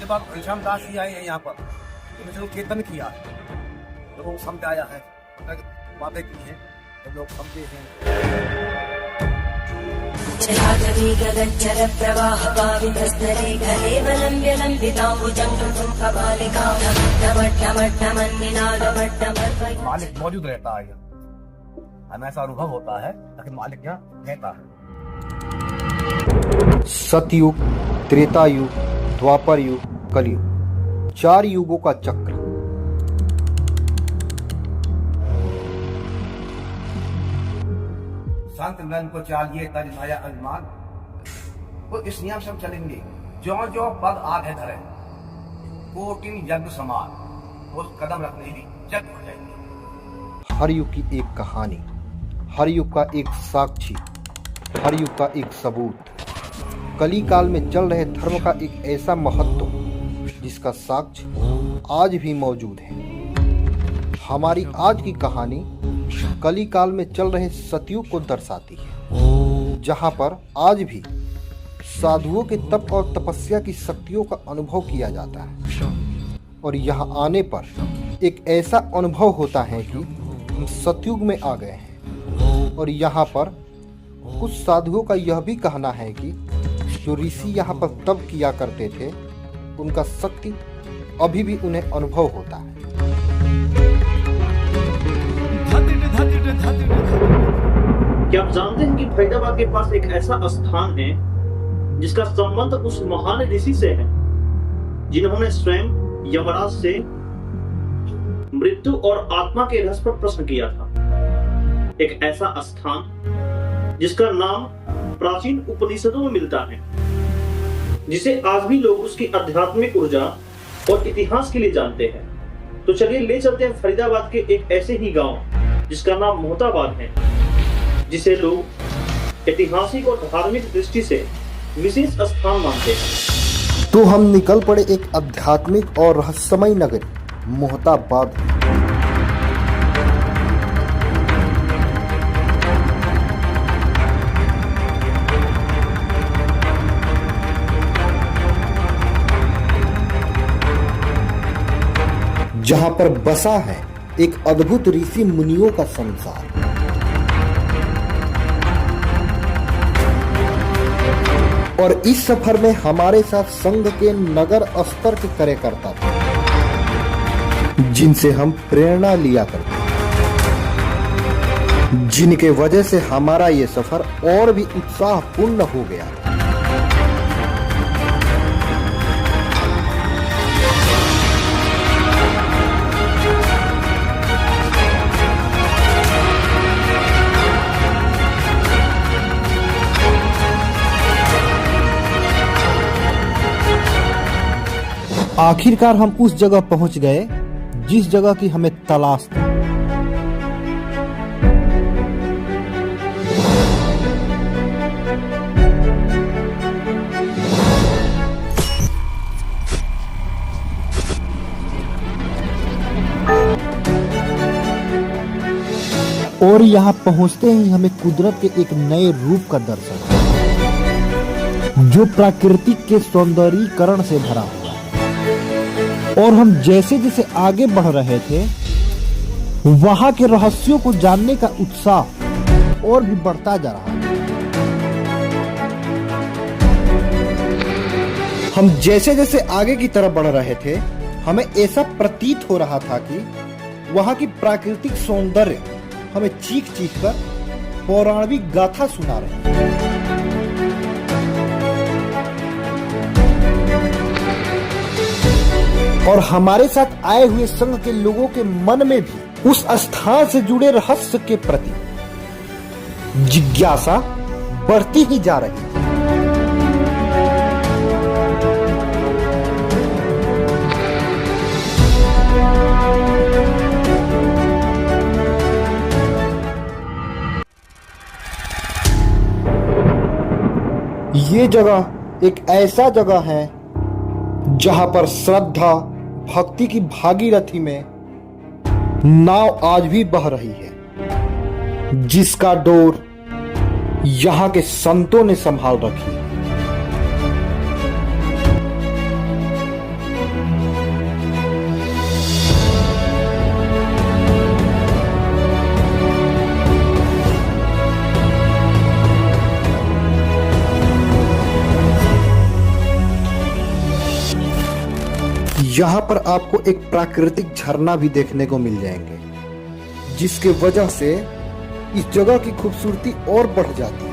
बाद घनश्याम दास जी आए हैं यहाँ पर, उन्होंने कीर्तन किया है, लोगों को समझाया है, बातें की हैं, तो लोग समझे हैं। जलाधरी गगनचर प्रवाह पावितस्तरे गलेवलं व्यलम्बिताम्बुजं कृतं कपालिकां नमट्टमट्टमन्निनादमट्टमर्पयम्। मालिक मौजूद रहता है, हमें ऐसा अनुभव होता है कि मालिक यहाँ रहता है। सतयुग, त्रेतायुग, द्वापर युग, कलयुग, 4 युगों का चक्र। संत मन को चाहिए तज माया अभिमान, वो इस नियम से हम चलेंगे, जो जो पद आगे धरे कोटि यज्ञ समान, वो कदम रखने ही यज्ञ हो जाएंगे। हर युग की एक कहानी, हर युग का एक साक्षी, हर युग का एक सबूत। कली काल में चल रहे धर्म का एक ऐसा महत्व जिसका साक्ष्य आज भी मौजूद है। हमारी आज की कहानी कली काल में चल रहे सतयुग को दर्शाती है, जहां पर आज भी साधुओं के तप और तपस्या की शक्तियों का अनुभव किया जाता है। और यहाँ आने पर एक ऐसा अनुभव होता है कि हम सतयुग में आ गए हैं। और यहाँ पर कुछ साधुओं का यह भी कहना है कि जो ऋषि यहाँ पर तप किया करते थे, उनका शक्ति अभी भी उन्हें अनुभव होता है। क्या आप जानते हैं कि फरीदाबाद के पास एक ऐसा स्थान है जिसका संबंध उस महान ऋषि से है जिन्होंने स्वयं यमराज से मृत्यु और आत्मा के रहस्य पर प्रश्न किया था। एक ऐसा स्थान जिसका नाम प्राचीन उपनिषदों में मिलता है, जिसे आज भी लोग उसकी आध्यात्मिक ऊर्जा और इतिहास के लिए जानते हैं। तो चलिए ले चलते हैं फरीदाबाद के एक ऐसे ही गांव जिसका नाम मोहताबाद है, जिसे लोग ऐतिहासिक और धार्मिक दृष्टि से विशेष स्थान मानते हैं। तो हम निकल पड़े एक आध्यात्मिक और रहस्यमय नगरी मोहताबाद। जहां पर बसा है एक अद्भुत ऋषि मुनियों का संसार। और इस सफर में हमारे साथ संघ के नगर स्तर के कार्यकर्ता थे, जिनसे हम प्रेरणा लिया करते, जिनके वजह से हमारा ये सफर और भी उत्साहपूर्ण हो गया। आखिरकार हम उस जगह पहुंच गए जिस जगह की हमें तलाश थी। और यहाँ पहुंचते ही हमें कुदरत के एक नए रूप का दर्शन, जो प्राकृतिक के सौंदर्यीकरण से भरा हुआ। और हम जैसे जैसे आगे बढ़ रहे थे, वहां के रहस्यों को जानने का उत्साह और भी बढ़ता जा रहा है। हम जैसे जैसे आगे की तरफ बढ़ रहे थे, हमें ऐसा प्रतीत हो रहा था कि वहां की प्राकृतिक सौंदर्य हमें चीख चीख कर पौराणिक गाथा सुना रहे। और हमारे साथ आए हुए संघ के लोगों के मन में भी उस स्थान से जुड़े रहस्य के प्रति जिज्ञासा बढ़ती ही जा रही है। ये जगह एक ऐसा जगह है जहां पर श्रद्धा भक्ति की भागीरथी में नाव आज भी बह रही है, जिसका डोर यहाँ के संतों ने संभाल रखी है। यहाँ पर आपको एक प्राकृतिक झरना भी देखने को मिल जाएंगे, जिसके वजह से इस जगह की खूबसूरती और बढ़ जाती है।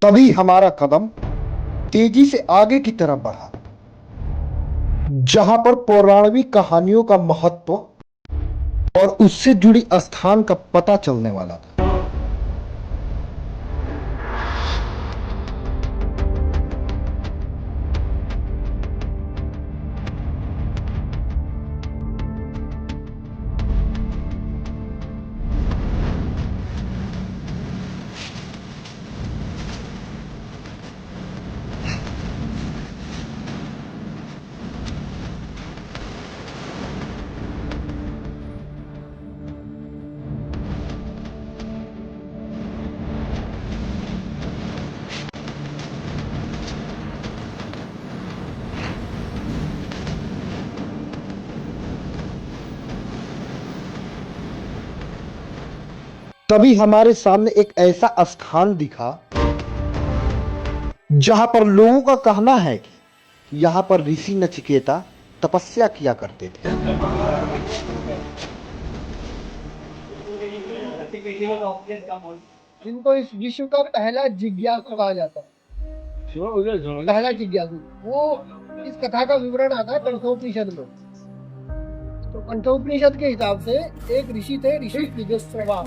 तभी हमारा कदम तेजी से आगे की तरफ बढ़ा, जहां पर पौराणिक कहानियों का महत्व और उससे जुड़ी स्थान का पता चलने वाला था। तभी हमारे सामने एक ऐसा स्थान दिखा जहां पर लोगों का कहना है कि यहां पर ऋषि नचिकेता तपस्या किया करते थे। जिनको इस विश्व का पहला जिज्ञासु कहा जाता है, पहला जिज्ञासु, वो इस कथा का विवरण आता है कंठोपनिषद में। तो कंठोपनिषद के हिसाब से एक ऋषि थे, ऋषि तिजस्रवा।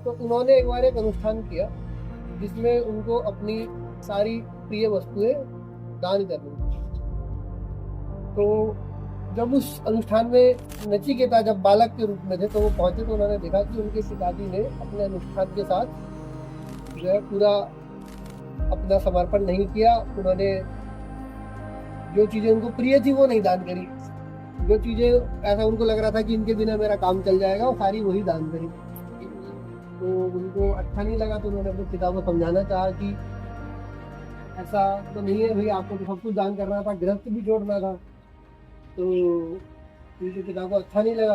तो उन्होंने एक बार एक अनुष्ठान किया जिसमें उनको अपनी सारी प्रिय वस्तुएं दान करनी थी। तो जब उस अनुष्ठान में नचिकेता जब बालक के रूप में थे तो वो पहुंचे, तो उन्होंने देखा कि उनके पिताजी ने अपने अनुष्ठान के साथ जो है पूरा अपना समर्पण नहीं किया। उन्होंने जो चीजें उनको प्रिय थी वो नहीं दान करी, जो चीजें ऐसा उनको लग रहा था कि इनके बिना मेरा काम चल जाएगा, वो सारी वही दान करी। तो उनको अच्छा नहीं लगा, तो उन्होंने अपने पिता को समझाना चाहा कि ऐसा तो नहीं है भाई, आपको तो सब कुछ दान करना था, गृहस्थ भी जोड़ना था। तो उनके पिता को अच्छा नहीं लगा,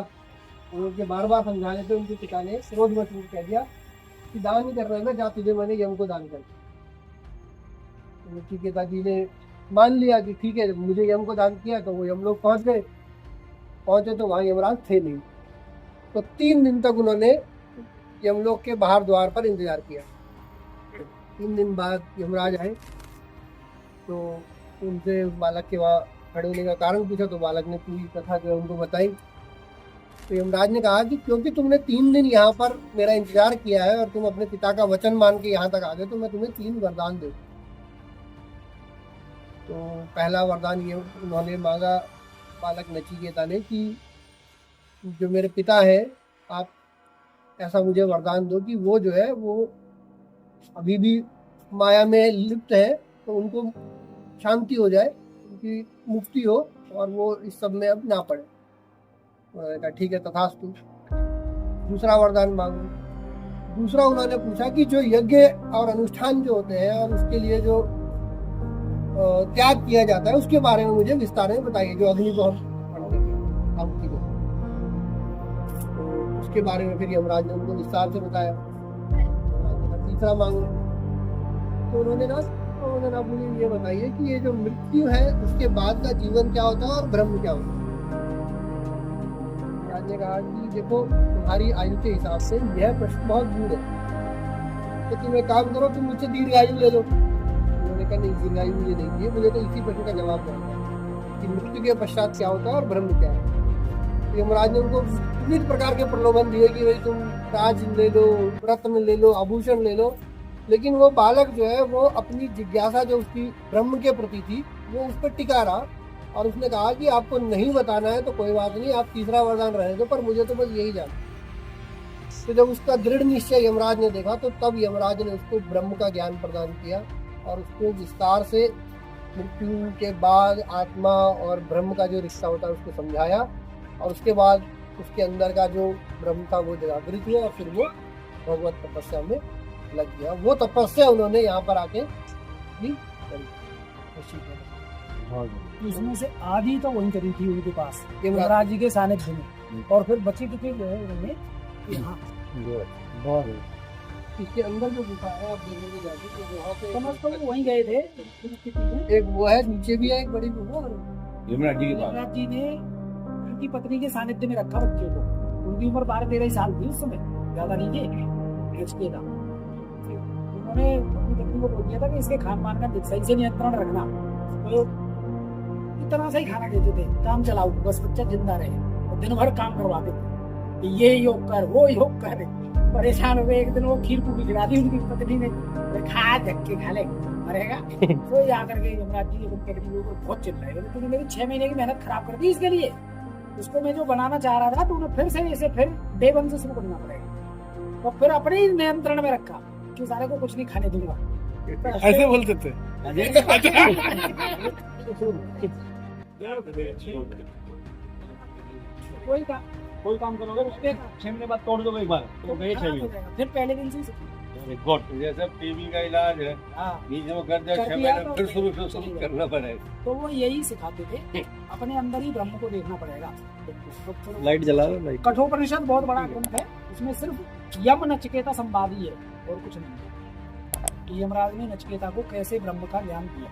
और उनके बार बार समझाने पे उनके पिता ने क्रोधवश कह दिया कि दान नहीं कर रहा है ना, जा तुझे मैंने यम को दान कर। तो उनके पिताजी ने मान लिया कि ठीक है, मुझे यम को दान किया। तो वो यम लोग पहुंचे तो वहाँ यमराज थे नहीं। तो 3 दिन तक उन्होंने यमलोक के बाहर द्वार पर इंतजार किया। 3 दिन बाद यमराज आए, तो उनसे उस बालक के वहाँ खड़े होने का कारण पूछा। तो बालक ने पूरी कथा जो है उनको बताई। तो यमराज ने कहा कि क्योंकि तुमने 3 दिन यहाँ पर मेरा इंतजार किया है और तुम अपने पिता का वचन मान के यहाँ तक आ गए, तो मैं तुम्हें 3 वरदान दूँ। तो पहला वरदान ये उन्होंने मांगा बालक नचिकेता ने कि जो मेरे पिता है, आप ऐसा मुझे वरदान दो कि वो जो है वो अभी भी माया में लिप्त है, तो उनको शांति हो जाए, उनकी मुक्ति हो और वो इस सब में अब ना पड़े। उन्होंने कहा ठीक है, तथास्तु। दूसरा वरदान मांगो। दूसरा उन्होंने पूछा कि जो यज्ञ और अनुष्ठान जो होते हैं और उसके लिए जो त्याग किया जाता है, उसके बारे में मुझे विस्तार में बताइए, जो अग्नि को हम आहुति को। तो उसके बारे में फिर यमराज ने उनको विस्तार से बताया। तीसरा मांगो। तो उन्होंने ना मुझे ये बताइए कि ये जो मृत्यु है उसके बाद का जीवन क्या होता है और ब्रह्म क्या होता है। यमराज ने कहा कि देखो, तुम्हारी आयु के हिसाब से यह प्रश्न बहुत दूर है, तो तुम एक काम करो, तुम मुझसे दीर्घ आयु ले लो। उन्होंने कहा नहीं, दीर्घ आयु मुझे नहीं चाहिए, मुझे तो इसी प्रश्न का जवाब देना कि मृत्यु के पश्चात क्या होता है और ब्रह्म क्या है। तो यमराज ने उनको विविध प्रकार के प्रलोभन दिए कि भाई तुम ताज ले लो, रत्न ले लो, आभूषण ले लो, लेकिन वो बालक जो है वो अपनी जिज्ञासा जो उसकी ब्रह्म के प्रति थी वो उस पर टिका रहा। और उसने कहा कि आपको नहीं बताना है तो कोई बात नहीं, आप तीसरा वरदान रहने दो, पर मुझे तो बस यही जानना। तो जब उसका दृढ़ निश्चय यमराज ने देखा, तो तब यमराज ने उसको ब्रह्म का ज्ञान प्रदान किया और उसको विस्तार से मृत्यु के बाद आत्मा और ब्रह्म का जो रिश्ता होता है उसको समझाया, और उसके बाद उसके अंदर का जो ब्रह्म था वो जागृत हुआ और फिर वो भगवत तपस्या में लग गया। वो तपस्या उन्होंने यहाँ पर आके भी करी। उसमें से आधी तो वहीं करी थी उनके पास यमराज यमराज जी के सानिध्य में, और फिर बची कुची जो है उन्होंने यहाँ इसके अंदर जो गुफा है आप देखोगे जाके तो वहाँ पे समझ तो वो वहीं गए थे। एक वो है, नीचे भी है एक बड़ी गुफा। यमराज जी के पास यमराज जी ने उनकी पत्नी के सानिध्य में रखा बच्चे को। उनकी उम्र 12-13 साल थी उस समय, ज्यादा नहीं थे। नचिकेता उन्होंने अपनी पत्नी को बोल दिया था कि इसके खान पान का सही से नियंत्रण रखना, तो इतना सा ही खाना देते थे, काम चलाओ, बस बच्चा जिंदा रहे, और दिन भर काम करवाते थे, ये योग कर वो योग कर। परेशान हो गए, एक दिन वो खीर पूरी खिला दी उनकी पत्नी ने, खा धक्के खा ले मरेगा। तो आकर के यमराज जी पत्नी को बहुत चिल्ला रहे, तूने मेरी 6 महीने की मेहनत खराब कर दी इसके लिए, उसको मैं जो बनाना चाह रहा था तूने फिर से इसे फिर डे वन से शुरू करना पड़ेगा। तो फिर अपने ही नियंत्रण में रखा कि सारे को कुछ नहीं खाने दूंगा। ऐसे बोलते थे। कोई काम करोगे उसके 6 महीने बाद तोड़ दोगे एक बार तो गए चाहिए, फिर पहले दिन से गुड, जैसे टीबी का इलाज है, हाँ बीच में कर दिया, कर 6 दिया महीने तो फिर शुरू करना पड़ेगा। तो वो यही सिखाते थे, अपने अंदर ही ब्रह्म को देखना पड़ेगा। लाइट जला लो, लाइट। कठोपनिषद बहुत बड़ा ग्रंथ है, उसमें सिर्फ यम नचिकेता संवादी है और कुछ नहीं। यमराज ने नचिकेता को कैसे ब्रह्म का ज्ञान दिया।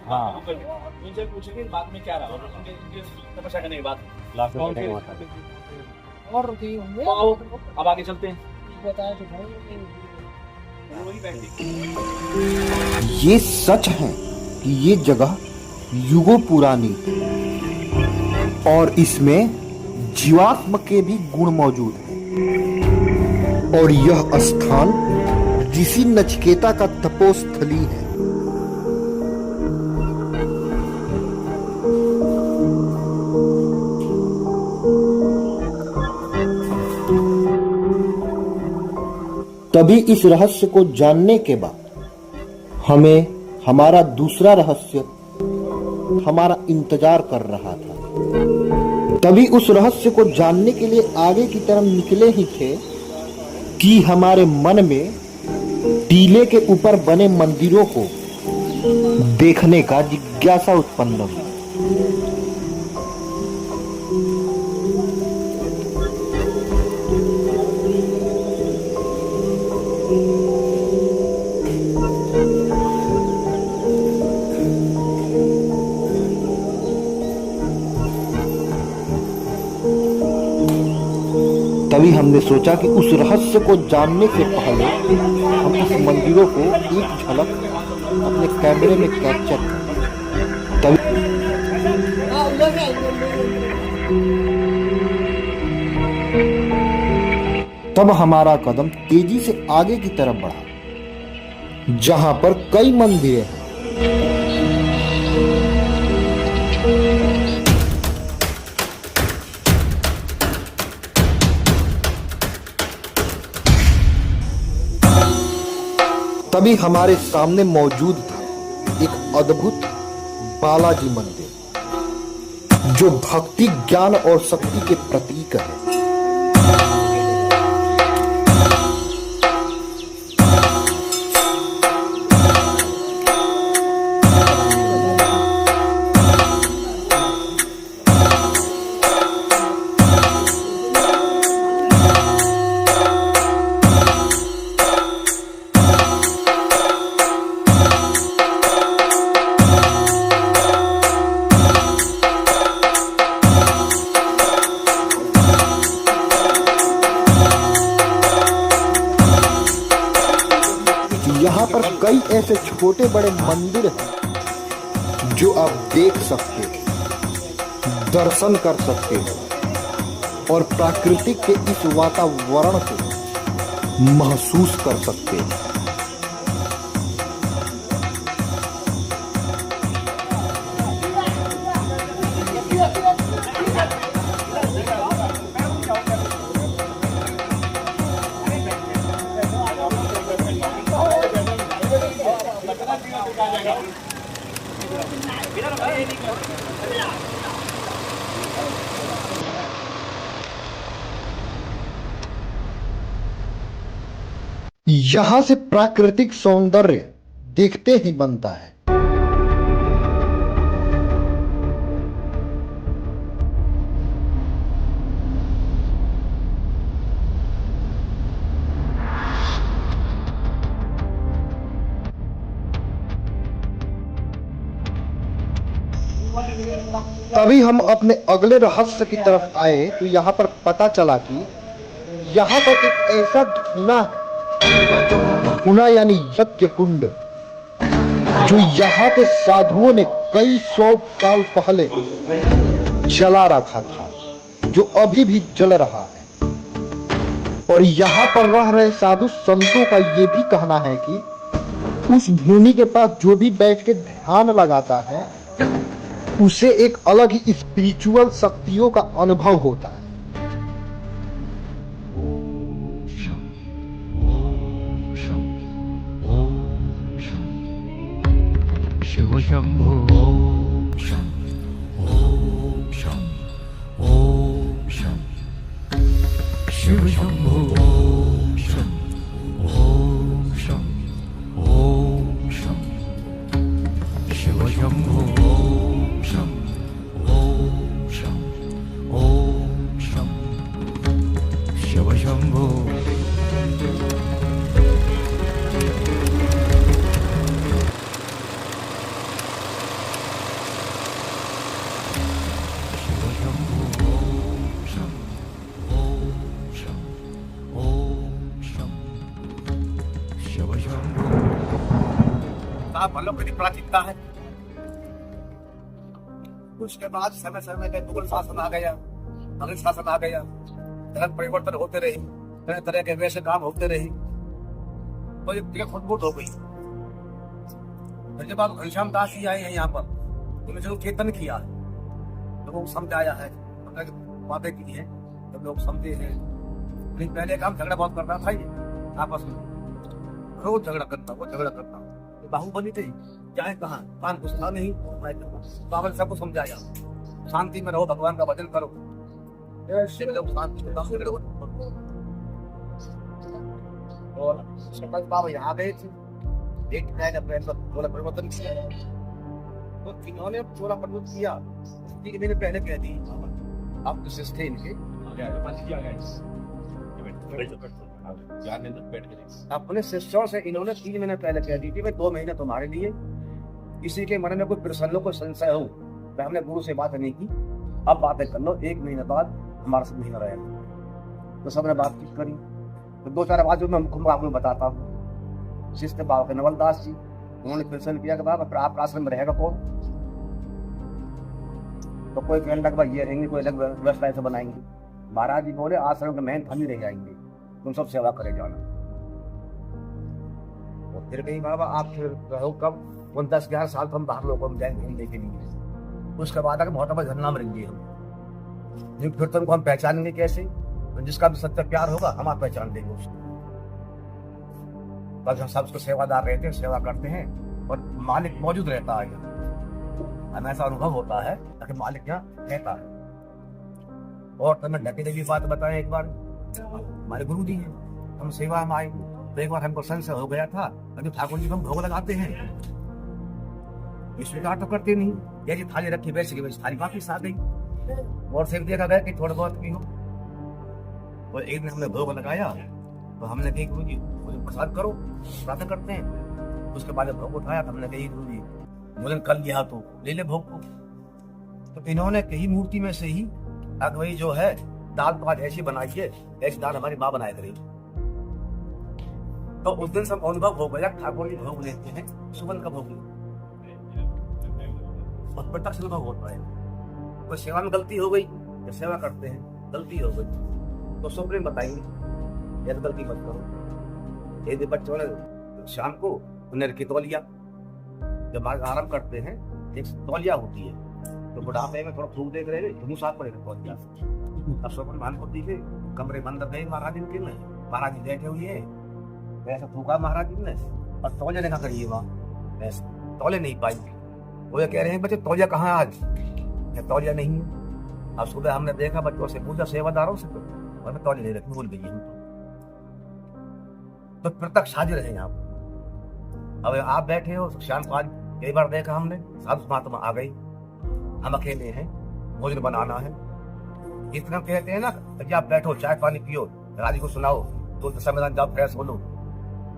हाँ, उनसे पूछेंगे बाद में क्या रहा, उनके तपस्या करने के बाद लास्ट कौन में से- और रुके होंगे, आओ, अब आगे चलते हैं। बताया तो भाई वही बैठे। ये सच है कि ये जगह युगों पुरानी और इसमें जीवात्म के भी गुण मौजूद हैं, और यह स्थान ऋषि नचिकेता का तपोस्थली है। तभी इस रहस्य को जानने के बाद हमें हमारा दूसरा रहस्य हमारा इंतजार कर रहा था। तभी उस रहस्य को जानने के लिए आगे की तरफ निकले ही थे कि हमारे मन में टीले के ऊपर बने मंदिरों को देखने का जिज्ञासा उत्पन्न हुई। तभी हमने सोचा कि उस रहस्य को जानने से पहले हम इस मंदिरों को एक झलक अपने कैमरे में कैप्चर करें। तभी हाँ उधर से तब हमारा कदम तेजी से आगे की तरफ बढ़ा, जहां पर कई मंदिरें हैं। तभी हमारे सामने मौजूद था एक अद्भुत बालाजी मंदिर, जो भक्ति, ज्ञान और शक्ति के प्रतीक है। यहाँ पर कई ऐसे छोटे बड़े मंदिर हैं जो आप देख सकते हैं, दर्शन कर सकते हैं और प्राकृतिक के इस वातावरण को महसूस कर सकते हैं। यहाँ से प्राकृतिक सौंदर्य देखते ही बनता है। तभी हम अपने अगले रहस्य की तरफ आए तो यहाँ पर पता चला कि यहाँ पर एक ऐसा धुना यानी यज्ञ कुंड जो यहाँ के साधुओं ने कई 100 साल पहले जला रखा था, जो अभी भी जल रहा है। और यहाँ पर रह रहे साधु संतों का ये भी कहना है कि उस भूमि के पास जो भी बैठ के ध्यान लगाता है उसे एक अलग ही स्पिरिचुअल शक्तियों का अनुभव होता है। शिव शंभो ओम शं ओम शं ओम शं शिव शंभो ओम शं ओम शं ओम शं शिव शंभो ओम शं ओम शं ओम शं शिव शंभो मतलब की प्राचीनता है। उसके बाद समय समय पे मुगल शासन आ गया, अंग्रेज शासन आ गया, धर्म परिवर्तन होते रहे, तरह तरह के वैसे काम होते रहे, तो ये जगह खुदबुद हो गई। फिर जब आप घनश्याम दास जी आए हैं यहाँ पर, तो जो कीर्तन किया है, लोगों को समझाया है, बातें की है, तो लोग समझे हैं। लेकिन पहले काम झगड़ा बहुत करता था ये आपस में, रोज झगड़ा करता, वो झगड़ा करता। बाहुबली थे, चाहे कहाँ पान कुछ था नहीं, बाबा ने सबको समझाया शांति में रहो, भगवान का भजन करो, ऐसे लोग शांति में रहो। और सरपंच बाबा यहाँ गए थे, एक थोड़ा परिवर्तन किया, तो इन्होंने पूरा परिवर्तन किया। 3 महीने पहले कह दी आप विशेष थे इनके, अपने शिष्यों से इन्होंने 3 महीने पहले कह दी थी, मैं 2 महीने तुम्हारे लिए, किसी के मन में कोई प्रसन्न कोई संशय हो, मैं हमने गुरु से बात नहीं की, अब बातें कर लो, 1 महीने बाद हमारा सब महीना रहेगा। तो सबने बातचीत करी, तो 2-4 बात जो मैं आपको बताता हूँ। शिष्य बाबा के नवल दास जी, उन्होंने प्रश्न किया कि बाबा आप आश्रम में रहेगा कौन? तो कोई कहने लगा ये रहेंगे, कोई अलग व्यवस्था ऐसे बनाएंगे। महाराज जी बोले आश्रम के मेहनत हम ही रह जाएंगे, तुम सब सेवा करे जाना। और फिर कहीं बाबा आप फिर रहो कब? 10-11 साल तो हम बाहर लोगों में जाएंगे घूमने के लिए। उसके बाद आकर बहुत बड़ा झरना मरेंगे हम, फिर तुमको हम पहचानेंगे कैसे? जिसका भी सच्चा प्यार होगा हम आप पहचान देंगे उसको। बस हम सब उसको सेवादार रहते हैं, सेवा करते हैं, और मालिक मौजूद रहता है। हमें ऐसा अनुभव होता है कि मालिक यहाँ रहता है। और तुम्हें ढके की बात बताएं, एक बार हमारे गुरु जी हैं, हम सेवा में आए, तो एक बार हमको संशय हो गया था, अभी ठाकुर जी को हम भोग लगाते हैं, स्वीकार तो करते नहीं, जैसी थाली रखी वैसे की वैसी थाली वापिस आ गई। और फिर देखा गया कि थोड़ा बहुत भी हो। और एक दिन हमने भोग लगाया, तो हमने कही गुरु जी मुझे प्रसाद करो, प्रार्थना करते हैं। उसके बाद भोग उठाया, तो हमने कही गुरु जी मुझे कर लिया तो ले ले भोग को। तो इन्होंने कही मूर्ति में से ही अगवई जो है दाल तो आज ऐसी बनाइए, ऐसी दाल हमारी माँ बनाया करेगी। तो उस दिन सब अनुभव हो गया, ठाकुर जी भोग लेते हैं, सुमन का भोग लेते, और प्रत्यक्ष अनुभव होता है। कोई सेवा में गलती हो गई, जब सेवा करते हैं गलती हो गई, तो सुप्रीम बताएंगे यदि गलती मत करो। यदि बच्चों ने शाम को उन्हें की तौलिया, जब आराम करते हैं एक तौलिया होती है, तो बुढ़ापे में थोड़ा फूक देख रहे मुँह साफ पड़ेगा तौलिया। अब सुप्रीम मान को दिखे कमरे बंद गए महाराज इनके में, महाराज जी बैठे हुए हैं, वैसे फूका महाराज जी ने, और तौलिया देखा करिए वहाँ वैसे, तौले नहीं पाई। वो ये कह रहे हैं बच्चे तौलिया कहाँ है आज? या तौलिया नहीं है। अब सुबह हमने देखा बच्चों से पूछा सेवादारों से, और मैं तौलिया नहीं रखी, भूल गई हूँ। तो प्रत्यक्ष हाजिर है यहाँ पर। अब आप बैठे हो शाम को, आज कई बार देखा हमने, साधु महात्मा आ गई, हम अकेले हैं, भोजन बनाना है। इतना कहते हैं ना कि आप बैठो, चाय पानी पियो, राजी को सुनाओ, तो संविधान जाओ, फ्रेश बोलो,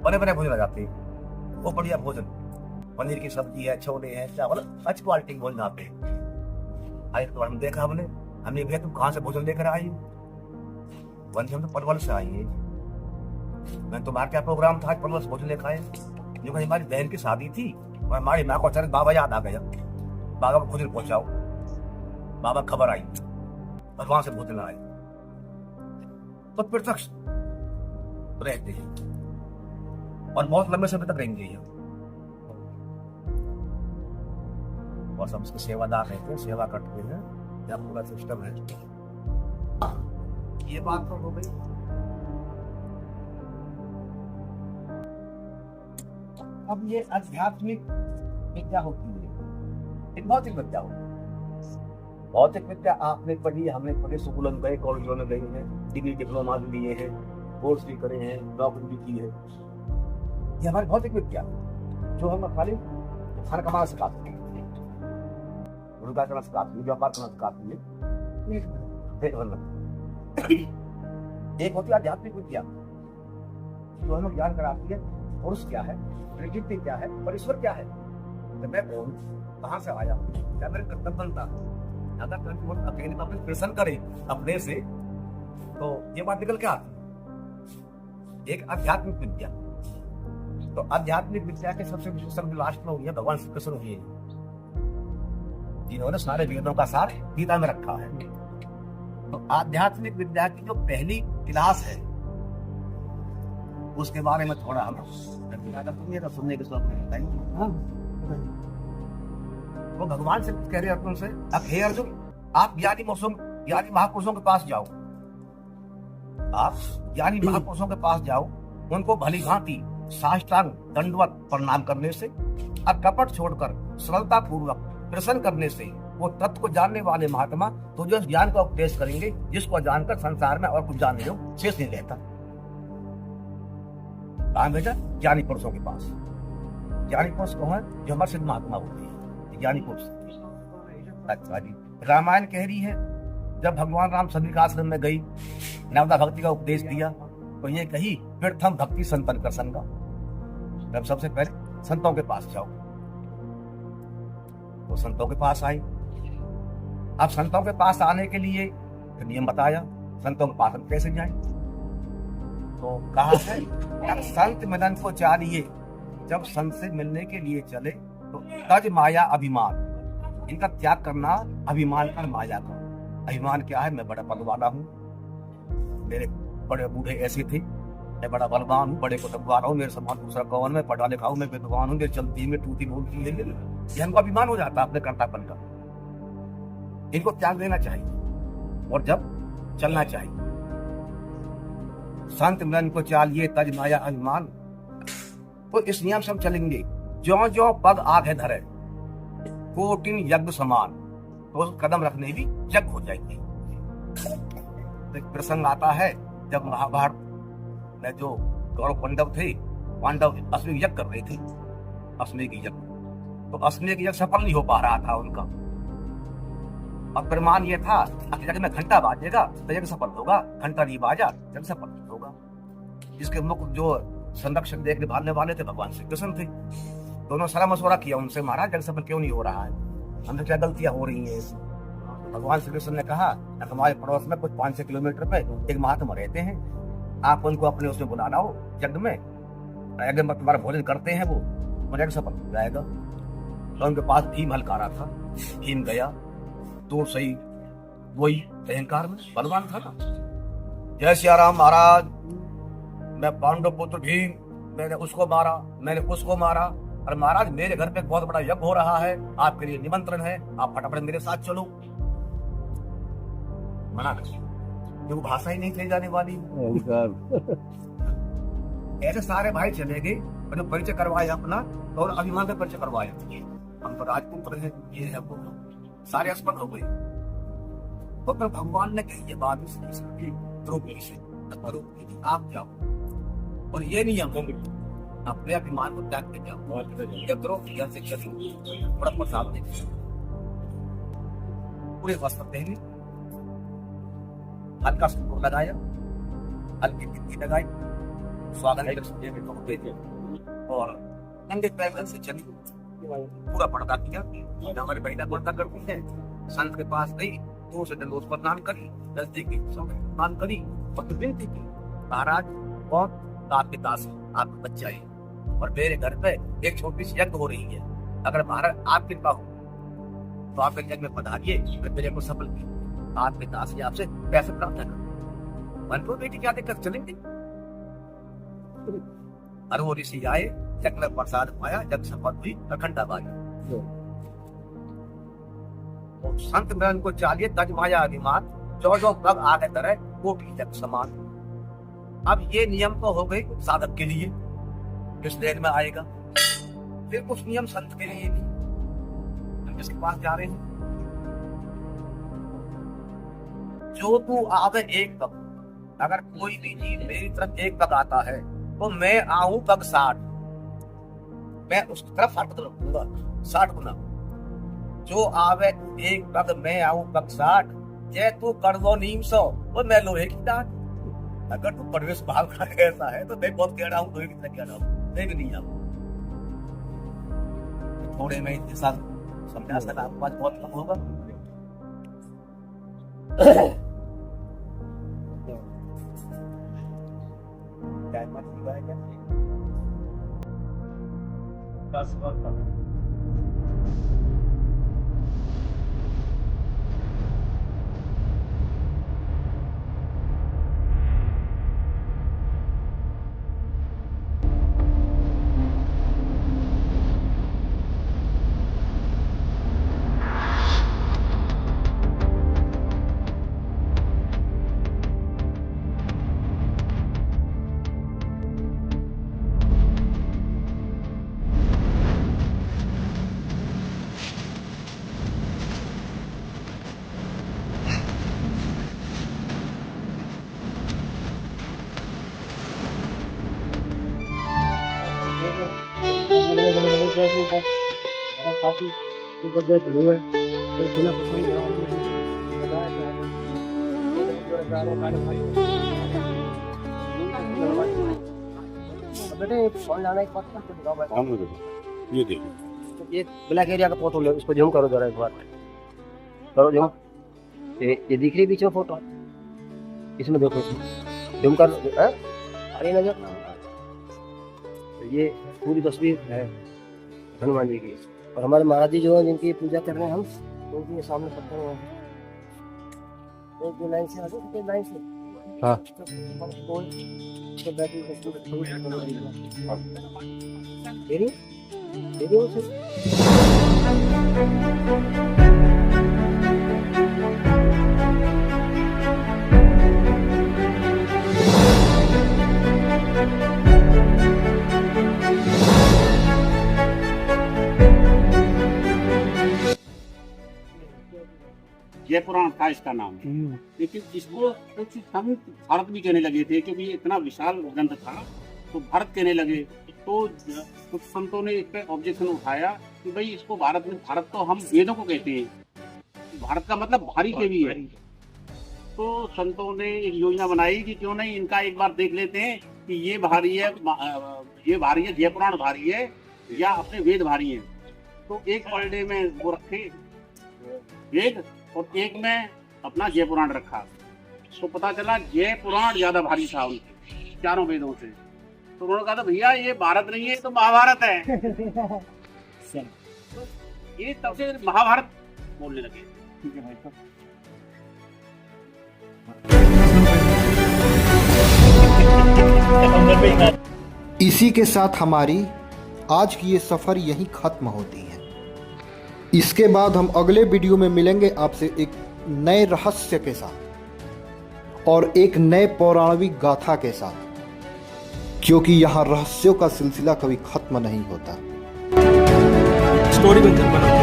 बने बने भोजन आ जाते हैं। वो बढ़िया भोजन, पनीर की सब्जी है, छोले हैं, चावल, अच्छी क्वालिटी के भोजन आते हैं। एक बार हम देखा हमने भैया तुम कहाँ से भोजन लेकर आई हो? हम तो पलवल से आई है। मैं तुम्हारा क्या प्रोग्राम था आज पलवल से भोजन लेकर आए? जो हमारी बहन की शादी थी और हमारी माँ को अचानक बाबा याद आ गया, बाबा को भोजन पहुंचाओ। बाबा खबर आई और वहां से भोजन आए। तो प्रत्यक्ष रहते हैं और बहुत लंबे समय तक रहेंगे ये, और सब इसके सेवादार रहते हैं, सेवा करते हैं। यह पूरा सिस्टम है। ये बात तो हो गई। अब ये आध्यात्मिक विद्या होती है, एक भौतिक विद्या होती है। भौतिक विद्या आपने पढ़ी, हमने पढ़े, स्कूलों में गए, कॉलेजों में गए हैं, डिग्री डिप्लोमा भी लिए हैं, कोर्स भी करे हैं, नौकरी भी की है। ये हमारी भौतिक विद्या जो हम खाली खाना कमाना सिखाते हैं, रोजगार करना सिखाती है, व्यापार करना सिखाती है। एक होती है आध्यात्मिक विद्या जो हमें ज्ञान कराती है पुरुष क्या है, प्रकृति क्या है, और ईश्वर क्या है। तो मैं कौन, कहाँ से आया, क्या मेरे कर्तव्य बनता है। अगर अकेले अपने प्रश्न करे अपने से, तो ये बात निकल के आती है। एक आध्यात्मिक विद्या, तो आध्यात्मिक विद्या के सबसे विशेष लास्ट में हुई है भगवान श्री कृष्ण हुए, जिन्होंने सारे वेदों का सार गीता में रखा है। तो आध्यात्मिक विद्या की जो पहली क्लास है उसके बारे में थोड़ा हम सुनने के वो भगवान से कह रहे अर्जुन से, अब हे अर्जुन, आप ज्ञानी महापुरुषों के पास जाओ, आप ज्ञानी महापुरुषों के पास जाओ, उनको भली भांति साष्टांग दंडवत प्रणाम करने से और कपट छोड़कर सरलता पूर्वक प्रसन्न करने से वो तत्व को जानने वाले महात्मा तो जो ज्ञान का उपदेश करेंगे, जिसको जानकर संसार में और कुछ जानने हो शेष नहीं रहता। कहाँ भेजा? ज्ञानी पुरुषों के पास। ज्ञानी पुरुष कौन है? जो हमारे सिद्ध महात्मा होते हैं, ज्ञानी पुरुष। अच्छा जी, रामायण कह रही है जब भगवान राम सभी का आश्रम में गई, नवदा भक्ति का उपदेश दिया, तो ये कही प्रथम भक्ति संतन कर संगा, जब सबसे पहले संतों के पास जाओ। तो संतों के पास आई। अब संतों के पास आने के लिए तो नियम बताया, संतों के पास हम कैसे जाएं? तो कहा है अब संत मिलन को चाहिए, जब संत से मिलने के लिए चले तो तज माया अभिमान, इनका त्याग करना, अभिमान कर माया का। अभिमान क्या है? मैं बड़ा पद वाला हूँ, मेरे बड़े बूढ़े ऐसे थे, मैं बड़ा बलवान हूँ, बड़े कुटुंब वाला हूँ, मेरे समान दूसरा कौन, मैं पढ़ा लिखा हूँ, मैं विद्वान हूँ, मेरी चलती में टूटी बोलती है, ये हमको अभिमान हो जाता है अपने कर्तापन का। इनको त्याग देना चाहिए और जब चलना चाहिए। संत मिलन को चाहिए तज माया अभिमान, तो इस नियम से हम चलेंगे। ज्यों ज्यों पग आगे धरे कोटिन यज्ञ समान, तो कदम रखने भी यज्ञ हो जाएंगे। तो एक प्रसंग आता है जब महाभारत में जो कौरव पांडव थे, पांडव अश्वमेध यज्ञ कर रहे थे, अश्वमेध यज्ञ। तो अश्वमेध यज्ञ सफल नहीं हो पा रहा था उनका, और प्रमाण ये था कि यज्ञ में घंटा बाजेगा तो यज्ञ सफल होगा, घंटा नहीं बाजा यज्ञ सफल नहीं होगा। इसके मुख्य जो संरक्षक देखने भालने वाले थे भगवान श्री कृष्ण थे। दोनों सलाह मशवरा किया उनसे, महाराज यज्ञ सफल क्यों नहीं हो रहा है, हमसे क्या गलतियां हो रही हैं। भगवान श्री कृष्ण ने कहा हमारे पड़ोस में कुछ 500 किलोमीटर पे एक महात्मा रहते हैं, आप उनको अपने उसमें बुला लाओ यज्ञ में, यज्ञ में तुम्हारा भोजन करते हैं वो यज्ञ सफल हो जाएगा। तो उनके पास भीम हलकारा था, भीम गया, दूर से ही वही अहंकार में बलवान था ना, जय सिया राम महाराज, मैं पांडव पुत्र भीम, मैंने उसको मारा, मैंने उसको मारा, और महाराज मेरे घर पे बहुत बड़ा यज्ञ हो रहा है, आपके लिए निमंत्रण है, आप फटाफट मेरे साथ चलो। मना कर, क्योंकि भाषा ही नहीं चली जाने वाली। ऐसे सारे भाई चले गए। मैंने परिचय करवाया अपना और अभिमान का परिचय करवाया। हम तो राजपुत्र हैं, ये है वो, सारे स्पष्ट हो गए। तो फिर भगवान ने कही ये बात द्रौपदी से, आप जाओ और ये नियम अपने अभिमान को त्याग के जाओ। जब द्रौपदी से चली बड़ा प्रसाद दे, पूरे वस्त्र पहने, हल्का सिंदूर लगाया, हल्की बिंदी लगाई, स्वागत और नंगे पैर से चली, पूरा पर्दा किया। हमारी महिला पर्दा करती है, संत के पास गई, तो से दंडोत प्रणाम करी, नजदीकी प्रणाम करी और विनती की, महाराज और आपके दास आपके बच्चा है और मेरे घर पे एक छोटी सी यज्ञ हो रही है, अगर महाराज आप कृपा हो तो आपके यज्ञ में पधारिए, मेरे को सफल कीजिए, आपके दास आपसे पैसे प्राप्त कर। मन को बेटी क्या दिक्कत, चलेंगे। और वो ऋषि आए, यज्ञ में प्रसाद पाया, यज्ञ सफल हुई, अखंडा बाई। संत में उनको चाहिए तजमाया अभिमान, जो पग आगे तरह कोटि जग समान। अब ये नियम तो हो गए साधक के लिए, किस देर में आएगा। फिर कुछ नियम संत के लिए भी, हम जिसके पास जा रहे हैं, जो तू आगे एक पग, अगर कोई भी चीज मेरी तरफ एक पग आता है तो मैं आऊं पग 60, मैं उसकी तरफ 60 रखूंगा, 60 गुना। जो आवे तू एक पग, मैं आऊं पग 60, ये तू कर दो नीम 100 और मैं लोहे की डांट। अगर तू परवेश भाव का ऐसा है तो मैं बहुत कह रहा हूँ, लोहे की तरह कह रहा हूँ, मैं भी नहीं आऊँ। थोड़े में इतने साल समझा सकता, आपके पास बहुत कम होगा। बेटे फोन लाना एक बात ये देखिए, ये ब्लैक एरिया का फोटो ले, उसको जूम करो जरा एक बार, करो जूम। ये दिख रही बीच में फोटो, इसमें देखो, जूम कर, अरे नजर। ये पूरी तस्वीर है हनुमान जी की, और हमारे महाराज जी जो है जिनकी पूजा कर रहे हैं हम, तो उनके सामने पत्थर हुए हैं। एक दो लाइन से आगे, एक लाइन से, हाँ। तेरी वो से जय पुराण था इसका नाम, लेकिन इसको कुछ संत भारत भी कहने लगे थे, क्योंकि ये इतना विशाल ग्रंथ था, तो भारत कहने लगे। तो कुछ संतों ने इस पर ऑब्जेक्शन उठाया कि भाई इसको भारत में, भारत तो हम वेदों को कहते हैं, भारत का मतलब भारी के भी है। तो संतों ने एक योजना बनाई कि क्यों नहीं इनका एक बार देख लेते हैं कि ये भारी है, जय पुराण भारी है या अपने वेद भारी है। तो एक पलड़े में वो रखे वेद और एक में अपना जय पुराण रखा, तो पता चला जय पुराण ज्यादा भारी था उनके चारों वेदों से। तो उन्होंने कहा था भैया ये भारत नहीं है, तो महाभारत है। तो ये तब से महाभारत बोलने लगे। ठीक है भाई साहब। इसी के साथ हमारी आज की ये सफ़र यहीं ख़त्म होती है। इसके बाद हम अगले वीडियो में मिलेंगे आपसे एक नए रहस्य के साथ और एक नए पौराणिक गाथा के साथ। क्योंकि यहाँ रहस्यों का सिलसिला कभी खत्म नहीं होता। स्टोरी बनाते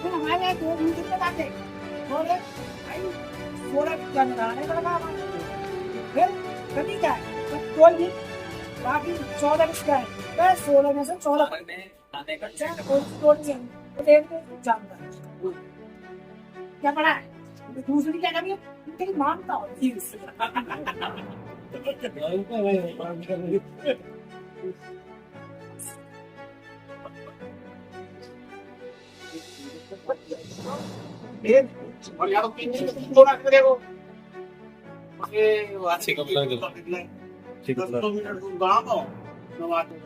हमारे दो दिन कितने बातें बोले भाई 16 जन रहने लगा फिर कभी क्या है कोई दिन बाकी 14 किसका है मैं 16 में से 14 अच्छा कोई जानता है क्या पढ़ा है दूसरी क्या कभी तेरी मानता हूँ और यार थोड़ा सा देखो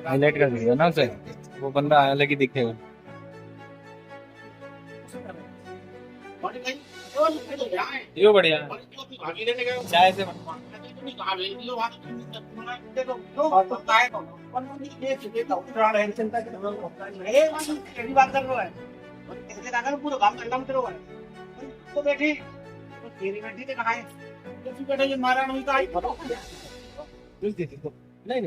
हाईलाइट कर दिया ना उसे, वो बंदा अलग ही दिखेगा। ये बढ़िया चाय से पूरा काम करना तेरे को तो बैठी तेरी बेटी ने कहा है तो बेटा ये मारा नहीं था नहीं